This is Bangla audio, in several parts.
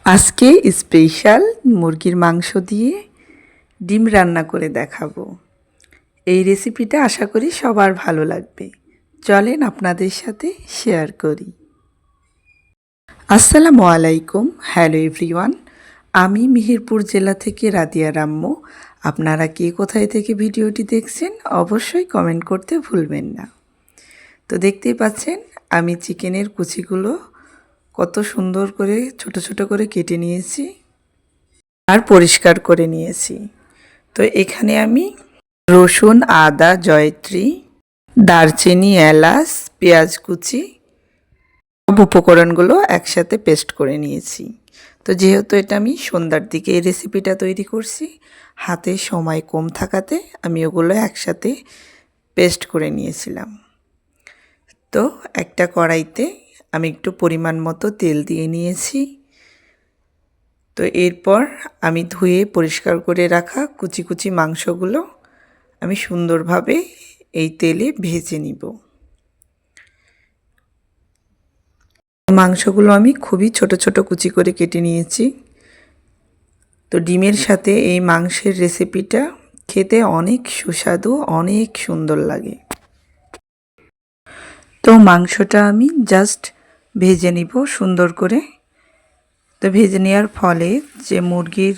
আজকে স্পেশাল মুরগির মাংস দিয়ে ডিম রান্না করে দেখাবো। এই রেসিপিটা আশা করি সবার ভালো লাগবে। চলেন আপনাদের সাথে শেয়ার করি। আসসালামু আলাইকুম, হ্যালো এভরিওয়ান। আমি মেহেরপুর জেলা থেকে রাদিয়া রাম্মু। আপনারা কে কোথায় থেকে ভিডিওটি দেখছেন অবশ্যই কমেন্ট করতে ভুলবেন না। তো দেখতেই পাচ্ছেন আমি চিকেনের কুচিগুলো কত সুন্দর করে ছোট ছোট করে কেটে নিয়েছি আর পরিষ্কার করে নিয়েছি। তো এখানে আমি রসুন, আদা, জয়ত্রী, দারচিনি, এলাচ, পেঁয়াজ কুচি সব উপকরণগুলো একসাথে পেস্ট করে নিয়েছি। তো যেহেতু এটা আমি সন্ধ্যার দিকে এই রেসিপিটা তৈরি করছি, হাতে সময় কম থাকাতে আমি ওগুলো একসাথে পেস্ট করে নিয়েছিলাম। তো একটা কড়াইতে আমি একটু পরিমাণ মতো তেল দিয়ে নিয়েছি। তো এরপর আমি ধুয়ে পরিষ্কার করে রাখা কুচি কুচি মাংসগুলো আমি সুন্দরভাবে এই তেলে ভেজে নিব। মাংসগুলো আমি খুবই ছোট ছোট কুচি করে কেটে নিয়েছি। তো ডিমের সাথে এই মাংসের রেসিপিটা খেতে অনেক সুস্বাদু, অনেক সুন্দর লাগে। তো মাংসটা আমি জাস্ট ভেজে নিব সুন্দর করে। তো ভেজে নেওয়ার ফলে যে মুরগির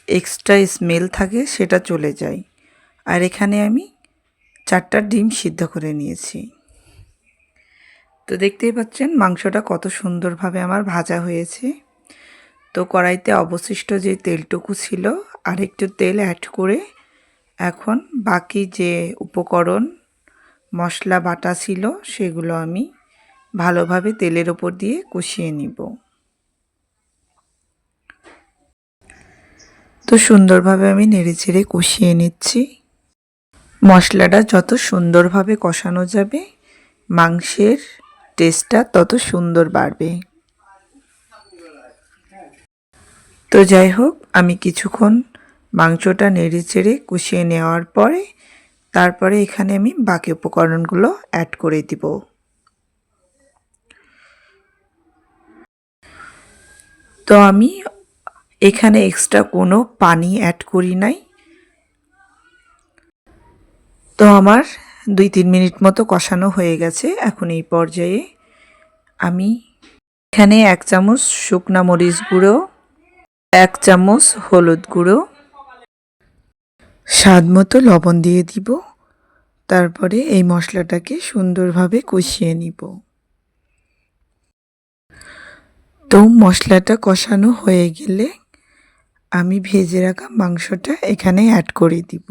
এক্সট্রা স্মেল থাকে সেটা চলে যায়। আর এখানে আমি 4টা ডিম সিদ্ধ করে নিয়েছি। তো দেখতেই পাচ্ছেন মাংসটা কত সুন্দরভাবে আমার ভাজা হয়েছে। তো কড়াইতে অবশিষ্ট যে তেলটুকু ছিল আর একটু তেল অ্যাড করে এখন বাকি যে উপকরণ মশলা বাটা ছিল সেগুলো আমি ভালোভাবে তেলের ওপর দিয়ে কষিয়ে নিব। তো সুন্দরভাবে আমি নেড়েচেড়ে কষিয়ে নিচ্ছি। মশলাটা যত সুন্দরভাবে কষানো যাবে মাংসের টেস্টটা তত সুন্দর বাড়বে। তো যাই হোক, আমি কিছুক্ষণ মাংসটা নেড়েচেড়ে কষিয়ে নেওয়ার পরে তারপরে এখানে আমি বাকি উপকরণগুলো অ্যাড করে দিব। তো আমি এখানে এক্সট্রা কোনো পানি অ্যাড করি নাই। তো আমার 2-3 মিনিট মতো কষানো হয়ে গেছে। এখন এই পর্যায়ে আমি এখানে 1 চামচ শুকনা মরিচ গুঁড়ো, 1 চামচ হলুদ গুঁড়ো, স্বাদ মতো লবণ দিয়ে দিব। তারপরে এই মশলাটাকে সুন্দরভাবে কষিয়ে নিব। তো মশলাটা কষানো হয়ে গেলে আমি ভেজে রাখা মাংসটা এখানে অ্যাড করে দিব।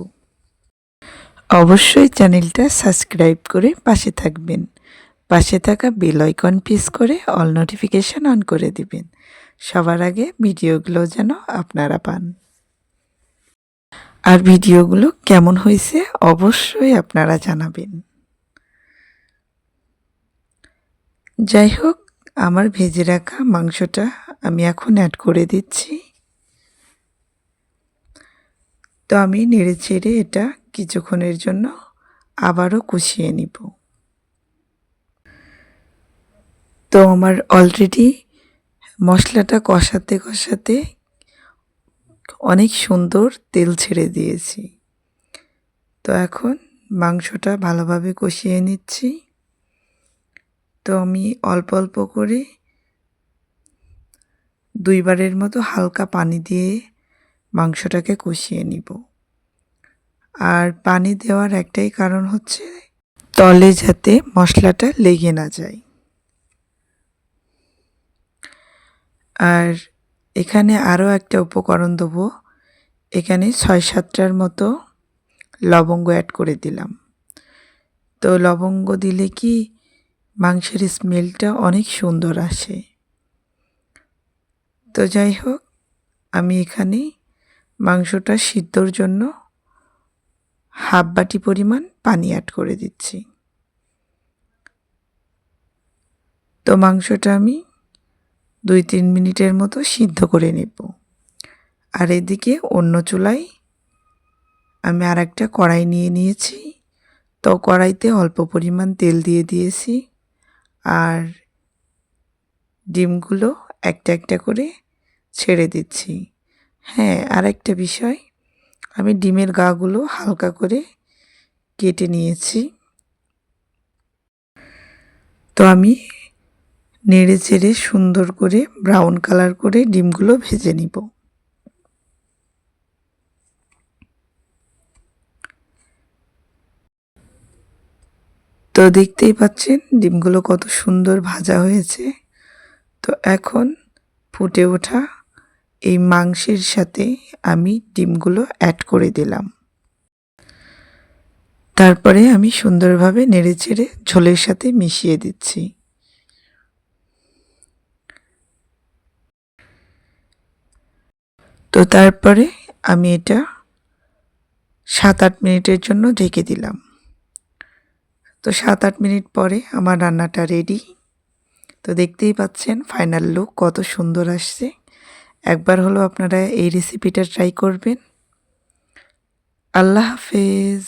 অবশ্যই চ্যানেলটা সাবস্ক্রাইব করে পাশে থাকবেন। পাশে থাকা বেল আইকন প্রেস করে অল নোটিফিকেশন অন করে দিবেন। সবার আগে ভিডিওগুলো যেন আপনারা পান। আর ভিডিওগুলো কেমন হয়েছে অবশ্যই আপনারা জানাবেন। যাই হোক, আমার ভেজে রাখা মাংসটা আমি এখন অ্যাড করে দিচ্ছি। তো আমি নেড়েচেড়ে এটা কিছুক্ষণের জন্য আবারও কষিয়ে নিব। তো আমার অলরেডি মশলাটা কষাতে কষাতে অনেক সুন্দর তেল ছেড়ে দিয়েছি। তো এখন মাংসটা ভালোভাবে কষিয়ে নিচ্ছি। তো আমি অল্প অল্প করে 2 বারের মতো হালকা পানি দিয়ে মাংসটাকে কষিয়ে নিব। আর পানি দেওয়ার একটাই কারণ হচ্ছে তলে যাতে মশলাটা লেগে না যায়। আর এখানে আরও একটা উপকরণ দেবো। এখানে 6-7টার মতো লবঙ্গ অ্যাড করে দিলাম। তো লবঙ্গ দিলে কি মাংসের স্মেলটা অনেক সুন্দর আসে। তো যাই হোক, আমি এখানে মাংসটা সিদ্ধর জন্য হাফ বাটি পরিমাণ পানি অ্যাড করে দিচ্ছি। তো মাংসটা আমি 2-3 মিনিটের মতো সিদ্ধ করে নেব। আর এদিকে অন্য চুলায় আমি আরেকটা কড়াই নিয়ে নিয়েছি। তো কড়াইতে অল্প পরিমাণ তেল দিয়ে দিয়েছি। আর ডিমগুলো একটা একটা করে ছেড়ে দিচ্ছি। হ্যাঁ, আরেকটা বিষয়, আমি ডিমের গাগুলো হালকা করে কেটে নিয়েছি। তো আমি নেড়ে চেড়ে সুন্দর করে ব্রাউন কালার করে ডিমগুলো ভেজে নিব। তো দেখতেই পাচ্ছেন ডিমগুলো কত সুন্দর ভাজা হয়েছে। তো এখন ফুটে ওঠা এই মাংসের সাথে আমি ডিমগুলো অ্যাড করে দিলাম। তারপরে আমি সুন্দরভাবে নেড়েচেড়ে ঝোলের সাথে মিশিয়ে দিচ্ছি। তো তারপরে আমি এটা 7-8 মিনিটের জন্য ঢেকে দিলাম। তো 7-8 মিনিট পরে আমার রান্নাটা রেডি। তো দেখতেই পাচ্ছেন ফাইনাল লুক কত সুন্দর আসছে। একবার হলো আপনারা এই রেসিপিটা ট্রাই করবেন। আল্লাহ হাফেজ।